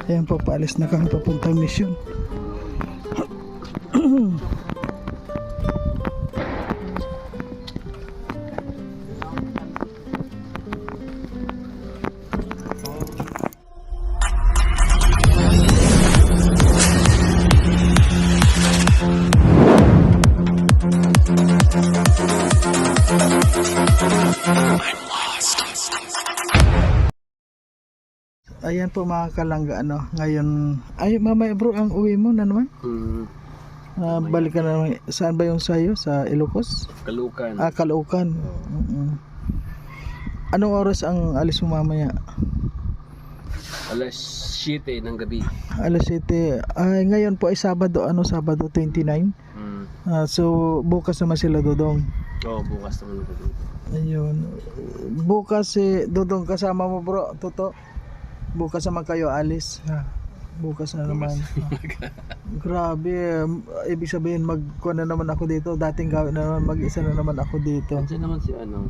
Ayan po, paalis na kami papuntang mission. Ayan po mga kalangga, ano, ngayon, ay mamaya bro, ang uwi mo na naman? Balik ka na naman, saan ba yung sayo? Sa Ilocos? Caloocan. Caloocan. Anong oras ang alis mo mamaya? Alas 7 ng gabi. Alas 7. Ay, ngayon po ay Sabado, ano, Sabado 29. So, bukas naman sila Dodong. Oo, bukas naman ito. Ayun. Bukas Dodong kasama mo bro, Toto. Bukas naman kayo alis. Bukas na naman. Grabe, ibig sabihin magkuha na naman ako dito. Dating gawin na naman, mag-isa na naman ako dito. Nandiyan naman si ano.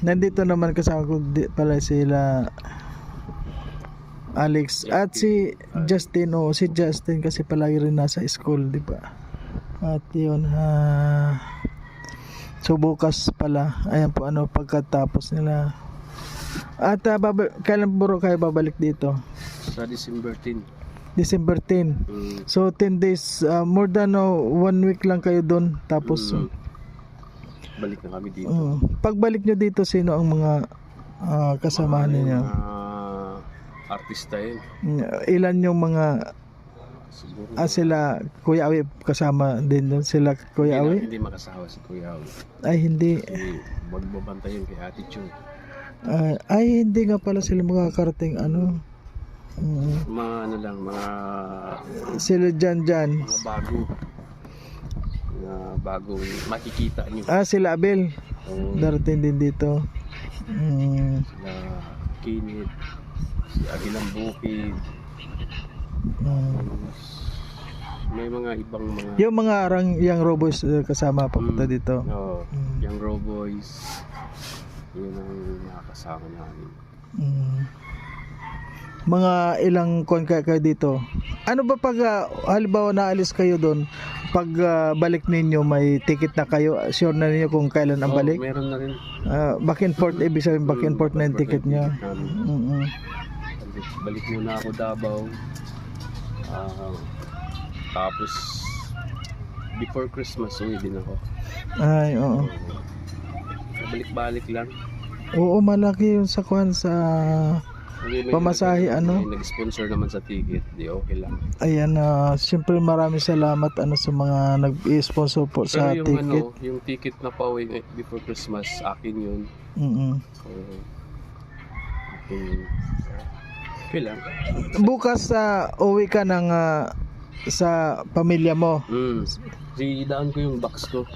Nandito naman kasama ko pala sila Alex at si Justin. Si Justin kasi palagi rin nasa school, di ba? At yun, so bukas pala, ayan po, ano, pagkatapos nila. At kailan bro kayo babalik dito? Sa December 10. December 10. So 10 days, more than 1 week lang kayo doon. Tapos balik na kami dito. Pagbalik nyo dito, sino ang mga kasamahan ninyo? Artista yun. Ilan yung mga sila Kuya Awi kasama din doon? Sila Kuya Awi? Hindi makasawa si Kuya Awi. Ay hindi. Kasi magbabantay yun kay Ate Chu. Ay hindi nga pala sila makakarating, ano. Mga ano lang, mga Sila dyan. mga bagong makikita nyo. Sila Abel. Darating din dito. Sila Kinit, si Agilang Bukid. May mga ibang mga Yung mga Young Roboys kasama papunta dito. Young Roboys. Yun ang nakakasama namin. Mga ilang kon kayo dito. Ano ba pag halimbawa naalis kayo doon, pag balik ninyo may ticket na kayo, sure na ninyo kung kailan ang balik? Meron na rin. Back and forth, ibig sabihin back and forth na yung ticket niya. Balik muna ako Davao. Tapos before Christmas uwi din ako. Ay, oo. Balik-balik lang. Oo, malaki yung sakwan sa pamasahe, ano. May nag-sponsor naman sa ticket, di okay lang. Ayan, siyempre maraming salamat sa mga nag-sponsor po sa pero yung ticket. yung ticket na pauwi before Christmas, akin yun. Okay lang. Bukas uwi ka ng sa pamilya mo. Idaan ko yung box ko.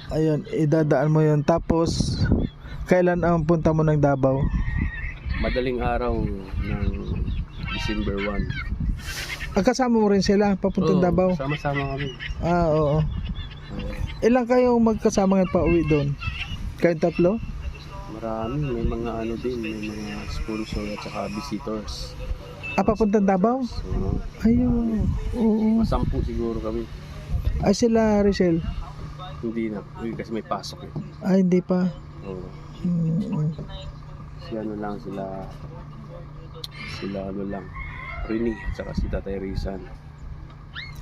Ayun, idadaan mo yun. Tapos kailan ang punta mo ng Davao? Madaling araw ng December 1. Kasama mo rin sila papuntang Davao? Sama-sama kami. Oo. Ilang kayong magkasama ngayon pa uwi doon? Kayong tatlo? Marami, may mga ano din, may mga sponsor at saka visitors. Papuntang Davao? So, Ayun. Oo. 10 siguro kami. Ay, sila Rachel? Hindi na, kasi may pasok eh. Ay, hindi pa. Si ano lang sila ano lang, Rini at saka si Tatay Rizan.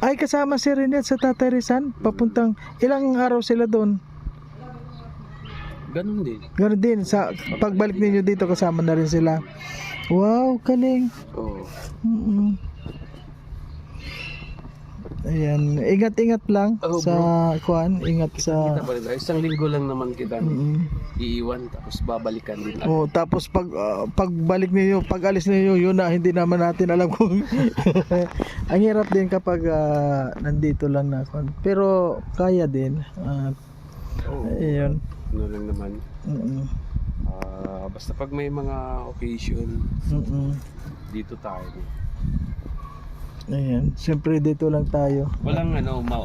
Ay, kasama si Renette sa Tatay Rizan? Papuntang, ilang araw sila doon? Ganun din. Ganun din, sa pagbalik ninyo dito kasama na rin sila. Wow, galing. Ayan, ingat-ingat lang sa kuan, ingat sa isang linggo lang naman kita iiwan tapos babalikan din. Tapos pagbalik niyo, pag-alis niyo, yun na hindi naman natin alam kung ang hirap din kapag nandito lang na kuan. Pero kaya din. Ayun. Ano lang naman. Basta pag may mga occasion, dito tayo. Ayan, siyempre dito lang tayo. Walang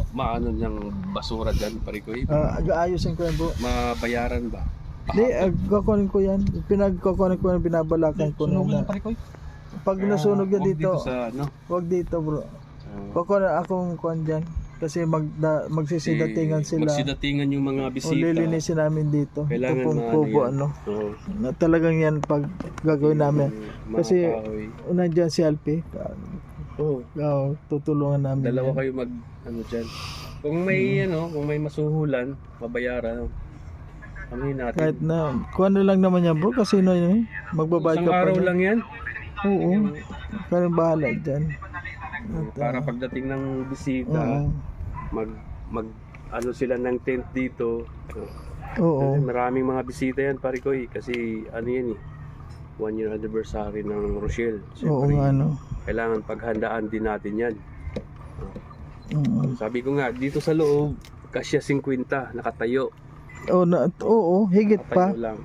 maano niyang basura dyan, pare ko. Aayusin ko yan bro. Mabayaran ba? Di, kukunin ko yan. Pinagkukunin ko yan, binabalakan ko na. Sunog lang pare ko. Pag nasunog yan Huwag dito, sa ano. wag dito bro. Kukunin akong kuhan dyan. Kasi magsisidatingan sila. Magsidatingan yung mga O bisita. lilinisin namin dito. Kailangan Ito pong na kubo yan. ano. Oo. Na talagang yan pag gagawin namin. Mga Kasi kahoy. nandiyan si Alpi. Oo. Tutulungan namin. Dalawa yan. kayo mag ano diyan. Kung may kung may masuhulan, mabayaran. Amin natin. Kahit na, kung ano lang naman yan bro, kasi no yun, magbabayad Isang ka pa araw dyan. lang yan. Oo, kaya bahala dyan. Para pagdating ng bisita, Oo. mag ano sila ng tent dito. Oo. Kasi maraming mga bisita yan, pare ko kasi ano yan 1 year anniversary ng Rochelle. Oo Siyempre, nga no. kailangan paghandaan din natin yan. Oo. Sabi ko nga, dito sa loob, kasya 50, nakatayo. Oo, higit pa. Nakatayo lang.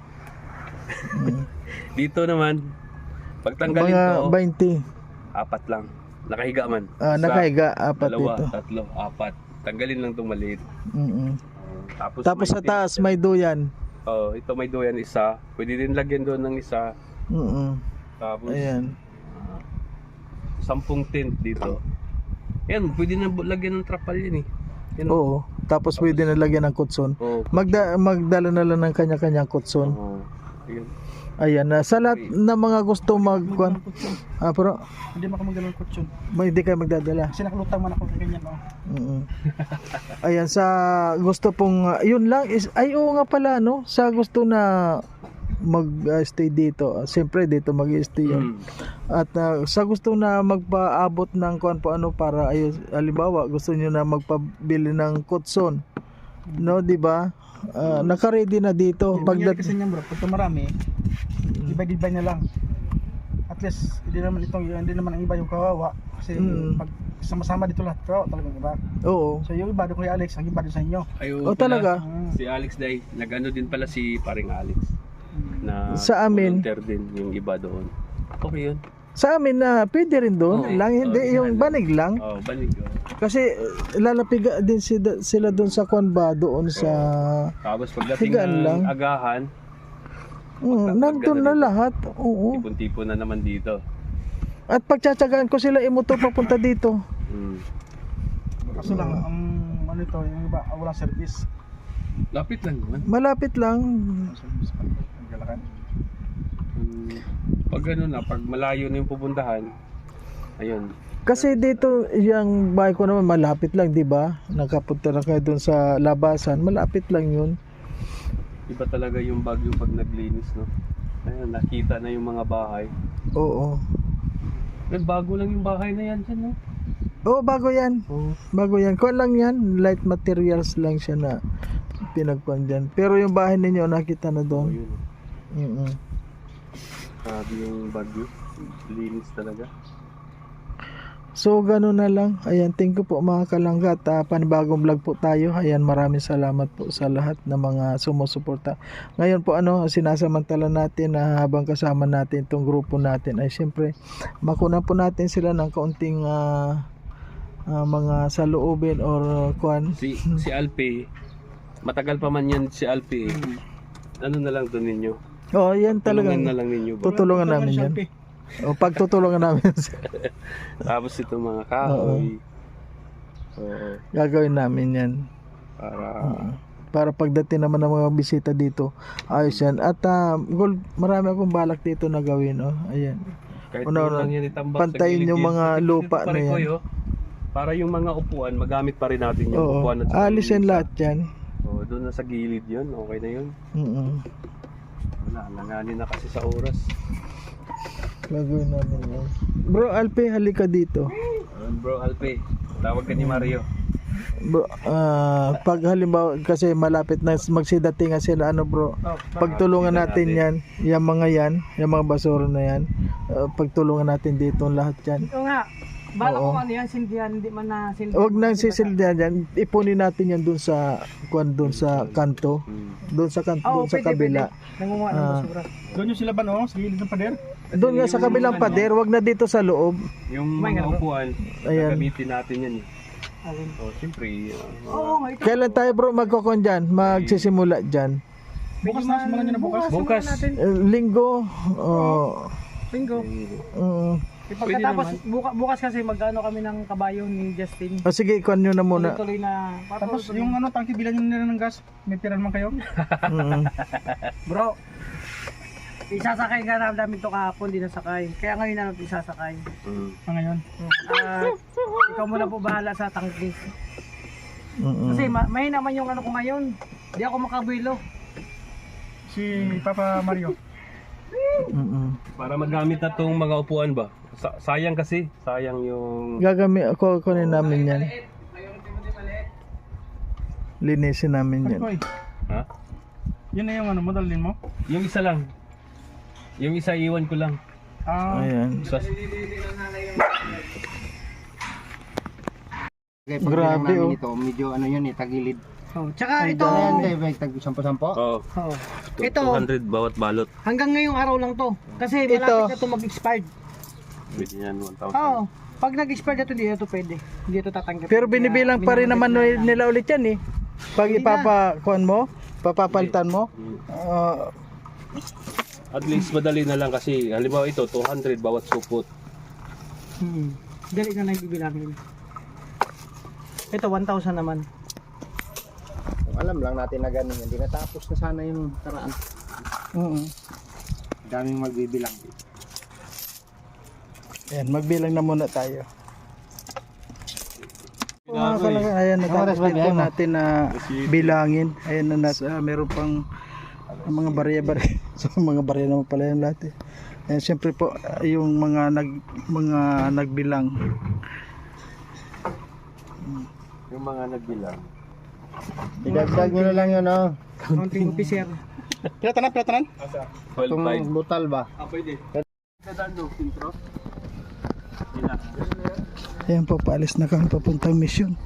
Dito naman, pagtanggalin Mga to, 20. 4 lang. Nakahiga man. Isa, Nakahiga, apat dalawa, dito. 3, 4. Tanggalin lang itong maliit. Mm-mm. Tapos Tapos sa taas may duyan. ito may doyan isa. Pwede din lagyan doon ng isa. Mm-mm. Tapos Ayan. 10 tent dito. Yan, pwede na lagyan ng trapal yan eh. Yan, Oo. Tapos pwede na lagyan ng kutson. Oo. Magdala na lang ng kanya-kanyang kutson. Oo. Ayun. Ayan na. Sa lahat na mga gusto magkuhan. Pero Hindi man ako magdala ng kutsyon. hindi kayo magdadala. Kasi nakalutang man ako sa ganyan, no. Mm. Ayan, sa gusto pong yun lang is ay oo nga pala no, sa gusto na mag-stay dito. Siyempre dito mag-stay yun. At sa gusto na magpaabot ng kuan po ano para ayun, halimbawa gusto niyo na magpabili ng kutson. No, di ba? Naka-ready na dito. Pagdat kasi niyan bro, pagka marami, divide na lang. At least hindi naman ang iba yung kawawa kasi pag sama-sama dito lahat kawawa talagang iba. Oo. So yung iba doon kay Alex, ang iba doon sa inyo. O talaga? Si Alex Day, nag-ano din pala si paring Alex. Na Sa amin. volunteer din yung iba doon. Okay yun. Sa amin na pwede rin doon, Oo. lang hindi Oo, yung banig lang. Oh, banig. Oh. Kasi lalapiga din sila doon sa kuan ba doon sa Tapos pagdating Higaan ng lang. agahan, nandun na lahat. Oo. tipon-tipon na naman dito. At pagtsatsagaan ko sila imuto papunta dito. Mm. Kaso lang ang ano ito, yung iba walang service. Lapit lang naman. Malapit lang. Service pa ang galakan. Pag ano na, pag malayo na yung pupuntahan, ayun. Kasi dito yung bahay ko naman malapit lang, 'di ba? Nakapunta na kayo doon sa labasan, malapit lang 'yun. Iba talaga yung Baguio pag naglinis, no? Ayun, nakita na yung mga bahay. Oo. Bago lang yung bahay na yan dyan, no? Oo, bago 'yan. Bago 'yan. Kuan lang 'yan, light materials lang siya na pinagkuan diyan. Pero yung bahay ninyo nakita na Oh, doon. yun. Mm. Sabi yung Baguio. Linis talaga. So gano'n na lang. Ayan, thank you po mga kalanggat. Panibagong vlog po tayo. Ayan, maraming salamat po sa lahat ng mga sumusuporta. Ngayon po sinasamantala natin na habang kasama natin itong grupo natin ay siyempre makunan po natin sila ng kaunting mga saloobin or kuan. Si Alpi, matagal pa man yan si Alpi. Ano na lang doon ninyo? Oh, yan talagang Tulungan na lang ninyo ba? tutulungan namin yan. O pagtutulungan namin Tapos itong mga kahoy. Oo. gagawin namin yan. Para pagdating naman ng mga bisita dito, ayos yan. At marami akong balak dito na gawin. Ayan. Kahit Una-una, lang yan itambak pantayin sa yung gilid mga yan. lupa Dito, na yan. Koy, para yung mga upuan, magamit pa rin natin yung Oo, upuan. At saka alisin yung lahat yan. Oo, doon na sa gilid yun. Okay na yun. Wala, langanin na kasi sa oras. Gagawin namin yan. Bro, Alpe, halika dito. Bro Alpi, tawag ka ni Mario. Bro, pag halimbawa kasi malapit na magsidatingan sila bro, pagtulungan natin yan, yung mga basura na yan, pagtulungan natin dito lahat yan. Ito nga. Bala Oo. ko ano yan, sindihan, hindi man na sindihan. Huwag nang sisildihan yan, ipunin natin yan dun sa kanto, dun sa kanto, dun sa kabila. Nangunguha ng basura. Doon yung sila ba no? Sa gilid ng pader? Doon nga sa kabilang pader, wag na dito sa loob. Yung mga upuan, Ayan. gagamitin natin yan. Alin? Oh, siyempre, Oo, nga ito. Kailan tayo bro magkokon dyan, magsisimula dyan? Bukas na, simulan nyo na bukas. Bukas. Linggo. Oh, Bingo. Pagkatapos bukas kasi mag-ano kami ng kabayo ni Justin. sige, ikuan nyo na muna. Tuloy na. Tapos yung ano, tangki, bilan nyo nila ng gas. May tira naman kayo. Mm. Bro, isasakay ka namin to kahapon, di nasakay. Kaya ngayon na natin isasakay. Ngayon. Ikaw muna po bahala sa tangki. Mm-mm. Kasi may naman yung ano ko ngayon. Di ako makabilo. Si Papa Mario. Mm-mm. Para magamit na tong mga upuan ba? Sayang kasi, sayang yung Gagamit ako, kunin namin yan. Linisin namin yan. Koy, ha? yun na yung ano, model din mo? Yung isa lang. Yung isa iwan ko lang. Ayan. Sa Grabe, oh. Ito, medyo ano yun eh, tagilid. Oh, tsaka ito, Ayan, may tag 10-10. oh, oh, 200 bawat balot. hanggang ngayong araw lang to. Kasi Ito. malapit na to mag-expired. Pwede yan 1,000. Oo. Pag nag-expired na to, hindi na to pwede. Hindi to tatanggap. Pero binibilang pa rin naman nila ulit yan eh. Pag Hindi ipapakuan mo, papapalitan mo. At least madali na lang kasi halimbawa ito 200 bawat supot. Dali na lang bibilangin. Ito, 1,000 naman. Kung alam lang natin na ganun, hindi natapos na sana yung karaan. Daming magbibilang. Ayan, magbilang na muna tayo. Mga kalangga, ayan, natapos din po natin na bilangin. Ayan na nasa, meron pang mga barya-barya. So, mga barya naman pala yung lahat eh. Ayan, siyempre po, yung mga nagbilang. Yung mga nagbilang. Idagdag nyo na lang yun, oh. Counting officer. Pilatanan, pilatanan. 12.5. Itong butal ba? Pwede. Dadalo, intro. Ayan po, paalis na kami papuntang misyon.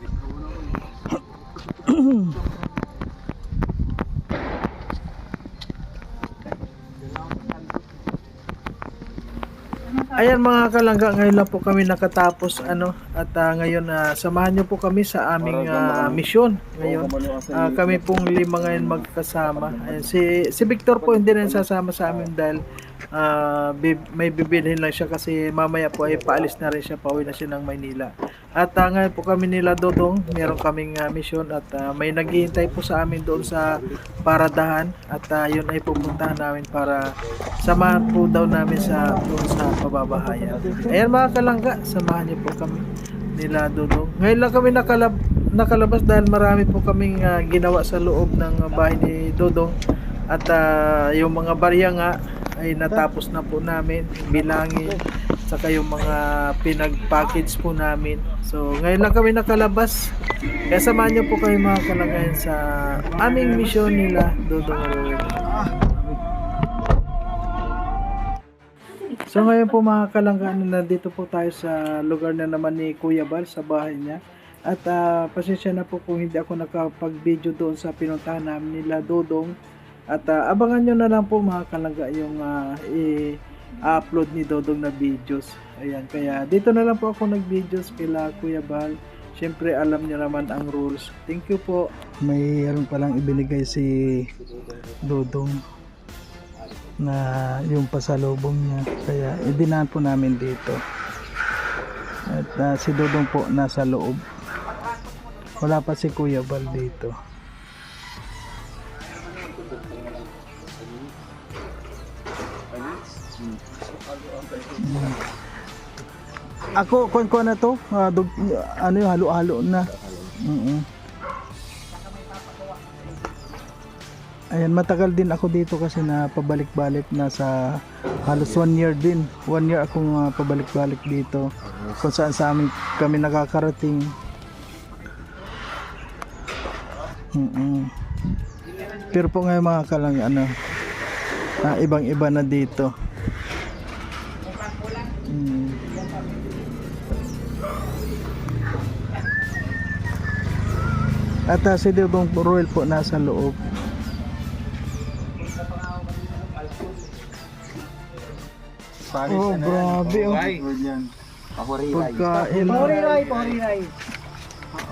Ayan mga kalangga, ngayon lang po kami nakatapos at ngayon samahan niyo po kami sa aming misyon. Ngayon kami pong 5 ngayon magkasama. Ayan, si Victor po hindi rin sasama sa amin dahil may bibilhin lang siya kasi mamaya po ay paalis na rin siya, pauwi na siya ng Maynila. At ngayon po kami nila Dodong, meron kaming misyon at may naghihintay po sa amin doon sa paradahan at yun ay pupuntahan namin para samahan po daw namin doon sa pababahayan. Ayan mga kalangga, samahan niyo po kami nila Dodong. Ngayon lang kami nakalabas dahil marami po kaming ginawa sa loob ng bahay ni Dodong at yung mga barya nga ay natapos na po namin bilangin, saka yung mga pinag-package po namin. So ngayon lang kami nakalabas, kaya samahan niyo po kayo mga kalanggayan sa aming misyon nila Dodong Roel. So ngayon po mga kalanggaan, nandito po tayo sa lugar na naman ni Kuya Bal, sa bahay niya. At pasensya na po kung hindi ako nakapag-video doon sa pinuntahan namin nila Dodong. At abangan nyo na lang po mga kalangga yung i-upload ni Dodong na videos. Ayan, kaya dito na lang po ako nag-videos kila Kuya Bal. Siyempre alam nyo naman ang rules. Thank you po. Mayroon palang ibinigay si Dodong na yung pasalubong niya, kaya idinahan po namin dito. At si Dodong po nasa loob, wala pa si Kuya Bal dito. Ako kuan na to, ano yung halo-halo na. Ayan, matagal din ako dito kasi na pabalik-balik na sa halos 1 year din. 1 year akong pabalik-balik dito kung saan sa amin kami nakakarating. Pero po ngayon mga kalang ibang-iba na dito. At si Dodong Roel po nasa loob. Oh, grabe oh. Pagkain. Pahuriray.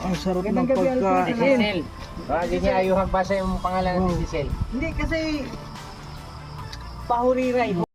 Ang sarap ng pagkain. Hindi niya ayuhang basa yung pangalan ni Giselle. Hindi kasi pahuriray.